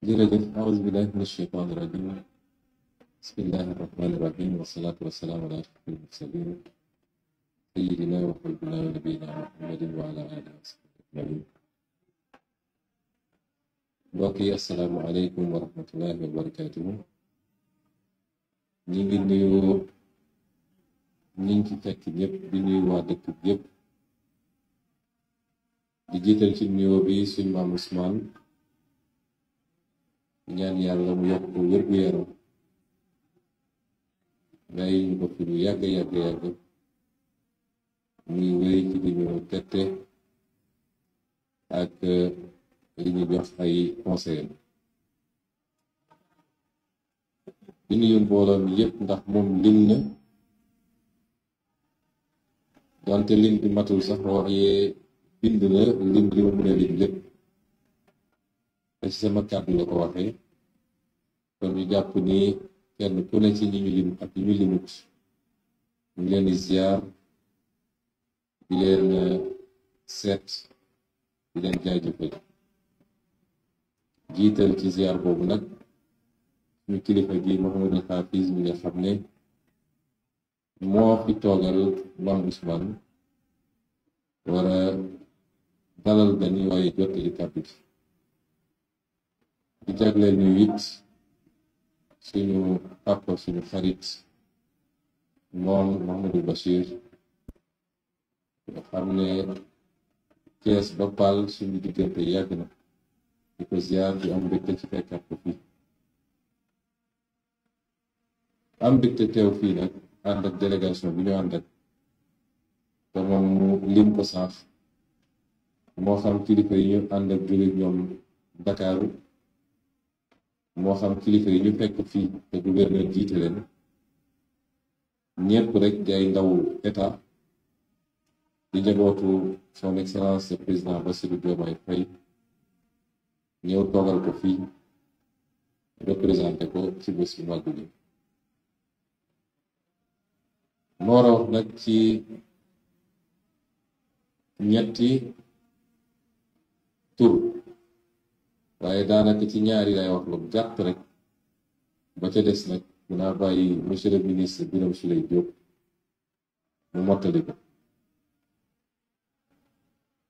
jërëjëf a'uuzu billaahi mina shaytaani rajiim bismillaahi rahmaani rahiim wassalaatu wassalaamu alaa ashrafil mursaliin sayyidinaa wa habiibinaa wa nabiyyinaa Muhammadin wa alaa aalihi wa sahbihi ajmaiin. Mbokk yi, assalaamu aleykum wa rahmatullaahi wa barakaatuhu. ñi ngi nuyu ñi ci fekk ñëpp di nuyu waa dëkk bi yëpp di jiital ci nuyoo bi suñu maam Ousmane ñaan yàlla mu yokk wér-gu-yaram ngay ñu ko fi lu yàgg muy wéy ci li ñu tette ak li ñu jox ay conseil di nuyu mbooloo mi yëpp ndax moom lim na donte lim bi matul sax waaye bind na lim li ma mën a lim lépp te ci sama kàddu la ko waxee kon ñu jàpp ni kenn ku ne ci ñi ñu lim ak ñu limut ñu ngi leen di ziar di leen seet di leen jaajëfal jiital ci ziar boobu nag suñu kilifa gi Mouhamadou Hafiz mi nga xam ne moo fi toogal Mame Ousmane war a dalal dañuy waaye jottali kàddu gi di jagleel ñu it suñu papa suñu xarit moom Mouhamadou Bachir nga xam ne Cees ba Paal suñu diggante yàgg na di ko ziar di am mbégte ci fekkat ko fii am mbégte teew fii nag ànd ak délégation bi ñu ànd ak te moom mu lim ko sax moo xam kilifa yi ñu ànd ak jóge ñoom Dakaaru moo xam kilifa yi ñu fekk fii te gouverneur jiite leen ñépp rek di ay ndaw état di njabootu son excellence le président Bassirou Diomaye Faye ñëw toogal ko fii représenté ko ci bés bu màgg bi moo war a wax nag ci ñetti tur waaye daanaka ci ñaari lay wax lu gàtt rek ba ca des nag dinaa bàyyi monsieur le ministre Birame Souleye Diop mu mottali ko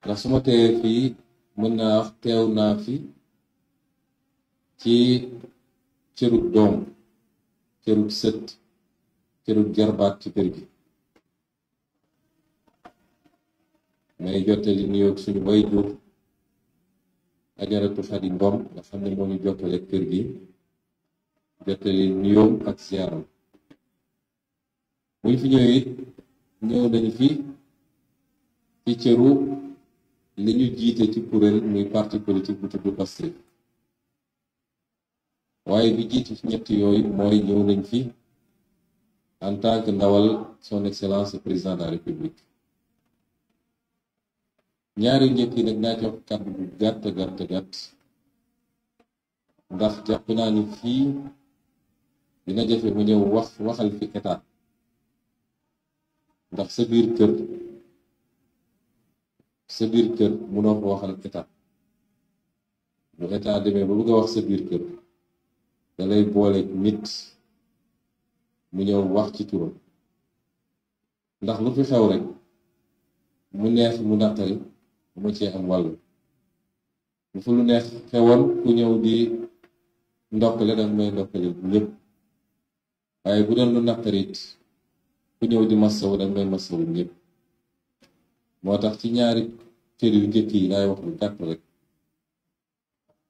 ndax su ma teewee fii mën naa wax teew naa fi ci cërug doom cërug sët cërug jarbaat ci kër gi may jottali nuyoo suñu waajur Ajaratu Xadi Ngom nga xam ne moo ñu jokkale kër gi jottali nuyoo ak ziyaaram buñ fi ñëwee it ñëw nañu fi ci cëru li ñu jiite ci kuréel muy parti politique bu tudd Pastef waaye bi jiitu ci ñett yooyu mooy ñëw nañ fi en tant que ndawal son excellence le président de la république ñaari njëkk yi nag naa jox kàddu bu gàtt ndax jàpp naa ni fii dina jafe mu ñëw waxal fi état ndax sa biir kër mënoo ko waxal état bu état demee ba bëgg a wax sa biir kër da lay booleeg nit mu ñëw wax ci turam ndax lu fi xew rek mu neex mu naqari mu cee am wàll bu fa lu neex xewoon ku ñëw di ndokkale danga may ndokkale ñëpp waaye bu doon lu naqarit ku ñëw di massawu danga may massawu ñëpp moo tax ci ñaari cër yu njëkk yi laay wax lu gàtt rek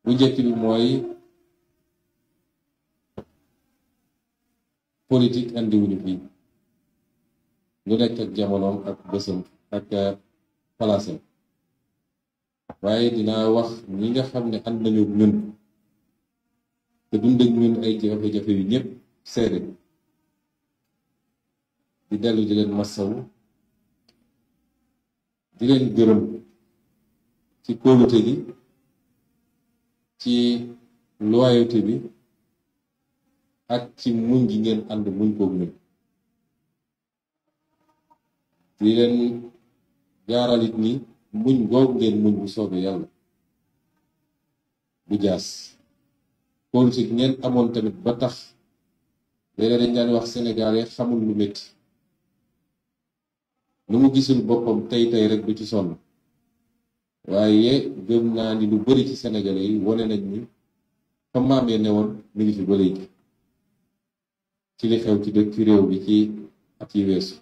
bu njëkk bi mooy politique andiwuñu fii lu nekk ak jamonoom ak bësam ak palaasam waaye dinaa wax ñi nga xam ne ànd nañu ñun te dund ak ñun ay jafe-jafe yu ñëpp seede di dellu di leen massawu di leen gërëm ci kóolute gi ci loyauté bi ak ci muñ gi ngeen ànd muñ koog ñun di leen jaaralit ni muñ googu ngeen muñ bu soobee yàlla bu jaas politique ngeen amoon tamit ba tax léeg-léeg dañ daan wax sénégalais xamul lu métti lu mu gisul boppam tey rek du ci sonn waaye gëm naa ni lu bari ci sénégalais yi wane nañ ni fa maam ya ne woon mi ngi fi ba léegi ci li xew ci dëkk ci réew bi ci at yi weesu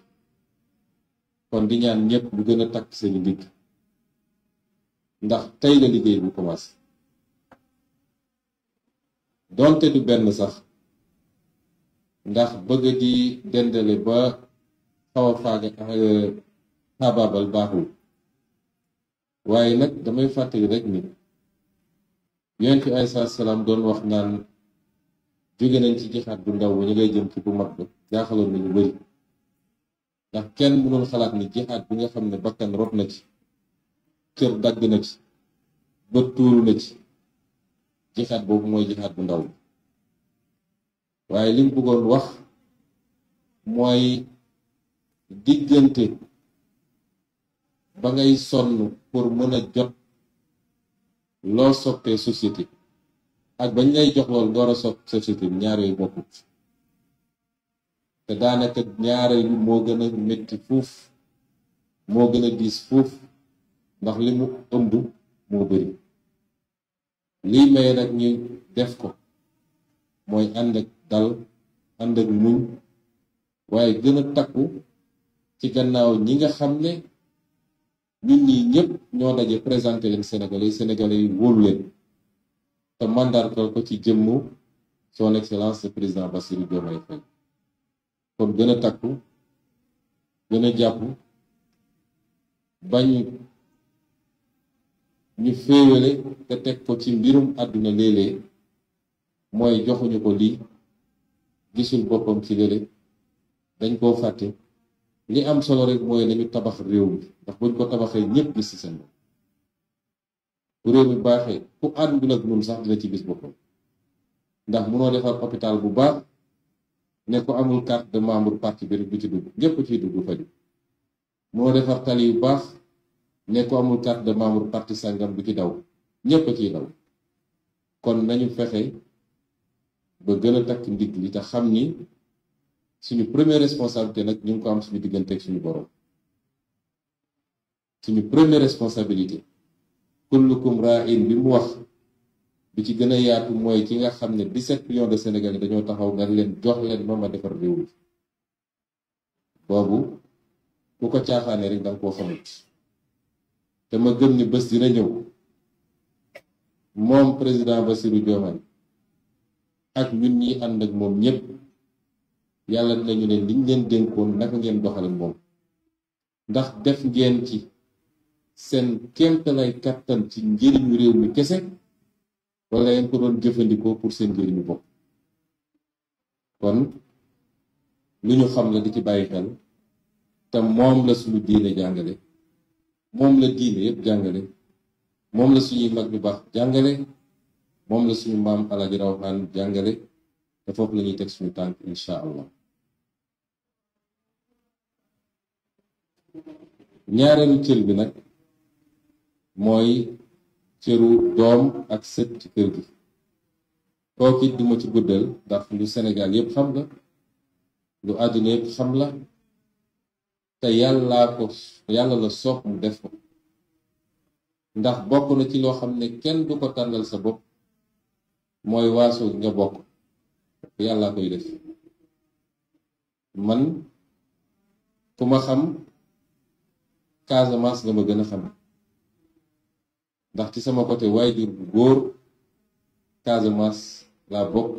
kon di ñaan ñëpp lu gën a takk seeni ndigg ndax tey la liggéey bu commencé donte du benn sax ndax bëgg di dendale ba xaw a xaabaabal baaxul waaye nag damay fàttali rek ni yonent bi alayhi salaam doon wax naan jóge nañ ci jixaat bu ndaw ba ñu ngay jëm ci bu mag ba jaaxaloon nañu bari ndax kenn mënul xalaat ni jixaat bi nga xam ne bakkan rot na ci cër dagg na ci bët tuuru na ci jixaat boobu mooy jixaat bu ndaw waaye li mu bëggoon wax mooy diggante ba ngay sonn pour mën a jot loo soppee société ak bañ lay jox lool nga war a sopp société bi ñaar yooyu bokkut te daanaka ñaar yi moo gën a metti fuuf moo gën a diis fuuf ndax li mu ëmb moo bari lii may nag ñu def ko mooy ànd ak dal ànd ak muñ waaye gën a takku ci gannaaw ñi nga xam ne ñun ñi ñëpp ñoo daje présenté leen Sénégalais yi wóolu leen te mandargal ko ci jëmmu son excellence le président Bassirou Diomaye Faye kon gën a takku gën a jàpp bañ ñu féewale te teg ko ci mbirum àdduna léeg-léeg mooy joxuñu ko lii gisul boppam ci léeg-léeg dañ koo fàtte li am solo rek mooy nañu tabax réew mi ndax buñ ko tabaxee ñëpp gis ci seen bopp bu réew mi baaxee ku àndul ak ñun sax dina ci gis boppam ndax munoo defar hôpital bu baax ne ko amul carte de membre parti bi rek du ci dugg ñëpp ciy dugg faju munoo defar tali yu baax ne ko amul carte de membre parti sangam du ci daw ñëpp ciy daw kon nañu fexe ba gën a takk ndigg li te xam ni suñu première responsabilité nag ñu ngi ko am suñu diggante ak suñu borom suñu première responsabilité kullukum ra'in bi mu wax bi ci gën a yaatu mooy ki nga xam ne 17 millions de Sénégalais dañoo taxaw nga leen jox leen ma defar réew mi boobu ku ko caaxaane rek danga koo xamut te ma gëm ni bés dina ñëw moom président Bassirou Diomaye ak ñun ñi ànd ak moom ñëpp yàlla dinañu ne liñ leen dénkoon naka ngeen doxal ak moom ndax def ngeen ci seen kéemtalay kàttan ci njëriñu réew mi kese wala ngeen ko doon jëfandikoo pour seen njëriñu bopp kon lu ñu xam la di ci bàyyi xel te moom la suñu diine jàngale moom la diine yëpp jàngale moom la suñuy mag ñu baax jàngale moom la suñu maam Alaaji Rawaan jàngale te foofu la ñuy teg suñu tànk incha allah ñaareelu cër bi nag mooy cëru doom ak sët ci kër gi kooku it duma ci guddal ndax lu Sénégal yëpp xam la lu àdduna yëpp xam la te yàlla la soob mu def ko ndax bokk na ci loo xam ne kenn du ko tànnal sa bopp mooy waaso nga bokk yàlla koy def man ku ma xam Casamance nga ma gën a xam ndax ci sama côté waajur bu góor Casamance laa bokk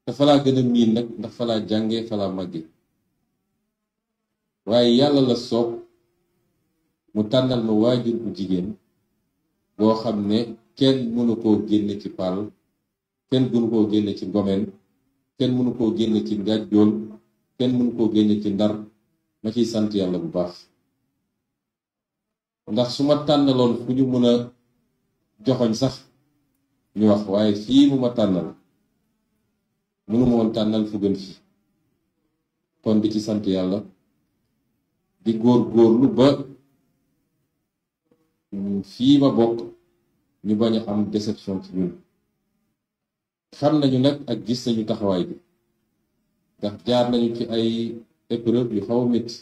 te fa laa gën a miin nag ndax fa laa jàngee fa laa màggee waaye yàlla la soob mu tànnal ma waajur bu jigéen boo xam ne kenn mënu koo génne ci Paal kenn mënu koo génne ci Ngomeen kenn mënu koo génne ci Ngàjjool kenn mënu koo génne ci Ndar ma ciy sant yàlla bu baax ndax su ma tànnaloon fu ñu mën a joxoñ sax ñu wax waaye fii mu ma tànnal mënu ma woon tànnal fu gën fii kon di ci sant yàlla di góorlu ba fii ma bokk ñu bañ a am déception ci ñun xam nañu nag ak gis nañu taxawaay bi ndax jaar nañu ci ay épreuve yu xaw a métti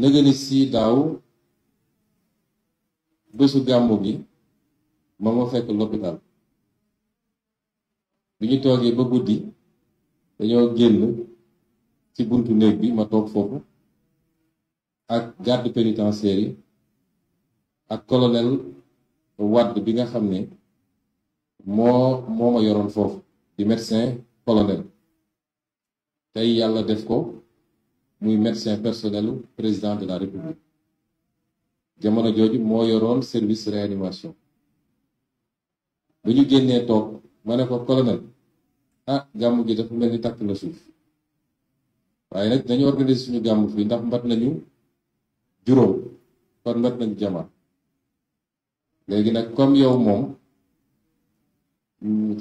nëgëni si daaw bésu gàmmu gi ma fekk l'hôpital bi ñu toogee ba guddi dañoo génn ci buntu néeg bi ma toog foofu ak garde pénitentiaire yi ak colonel Wade bi nga xam ne moo ma yoroon foofu di médecin colonel tey yàlla def ko muy médecin personnel président de la république jamono jooju moo yoroon service réanimation ba ñu génnee toog ma ne ko colonel ah gàmmu gi dafa mel ni takk na suuf waaye nag dañu organiser suñu gàmmu fii ndax mbat nañu juróom kon mbat nañu jamaat léegi nag comme yow moom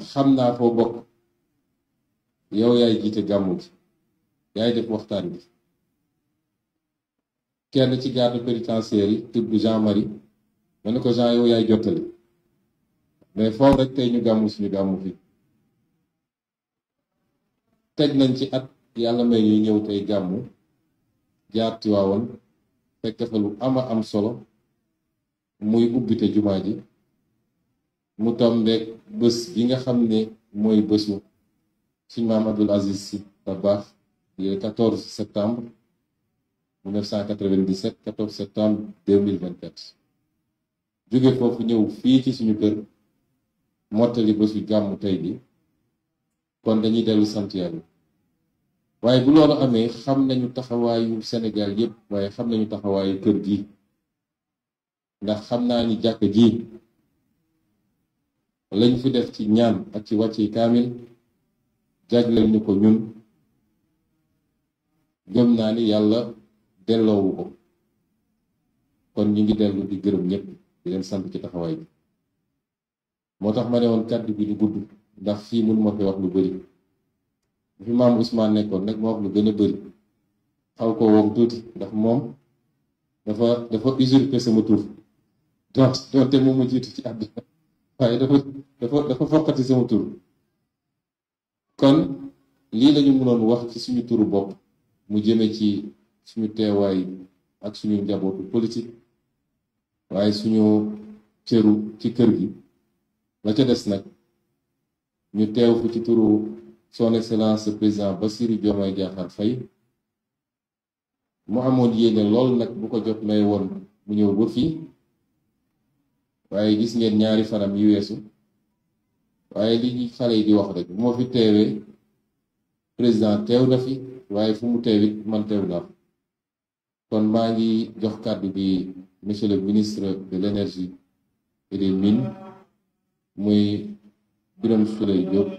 xam naa foo bokk yow yaay jiite gàmmu gi yaay def waxtaan bi kenn ci garde pénitentiaire yi tudd Jean-Marie ma ne ko Jean yow yaay jottali mais foofu rek tey ñu gàmmu suñu gàmmu fii teg nañ ci at yàlla may ñuy ñëw tey gàmmu jaar Tiwaawan fekk fa lu am solo muy ubbite jumaa ji mu tombeek bés bi nga xam ne mooy bésu suñu maam Abdoul Aziz Sy Dabakh le 14 septembre 1997 14 septembre 2024 jóge foofu ñëw fii ci suñu kër mottali bésu gàmmu tey bi kon dañuy dellu sant Yàlla waaye bu loolu amee xam nañu taxawaayu Sénégal yépp waaye xam nañu taxawaayu kër gi ndax xam naa ni jàkk ji lañ fi def ci ñaan ak ci wàcce kaamil jagleel ñu ko ñun gëm naa ni yàlla delloowu ko kon ñu ngi dellu di gërëm ñëpp di leen sant ci taxawaay bi moo tax ma ne woon kàddu bi du gudd ndax fii mënu ma fi wax lu bari bu fi maam Ousmane nekkoon nag ma wax lu gën a bari xaw ko woom tuuti ndax moom dafa usurper sama tur doonte moom mu jiitu ci àdduna waaye dafa foqati sama tur kon lii lañu mënoon wax ci suñu turu bopp mu jëme ci suñu teewaay ak suñu njabootu politique waaye suñu cëru ci kër gi la ca des nag ñu teew fu ci turu son excellence président Bassirou Diomaye Diakhar Faye mu amoon yéene lool nag bu ko jot may woon mu ñëw ba fii waaye gis ngeen ñaari fanam yi weesu waaye li xale yi di wax rek bu ma fi teewee président teew na fi waaye fu mu teewit man teew naa kon maa ngi jox kàddu bi monsieur le ministre de l'énergie et des mines muy Birame Souleye Diop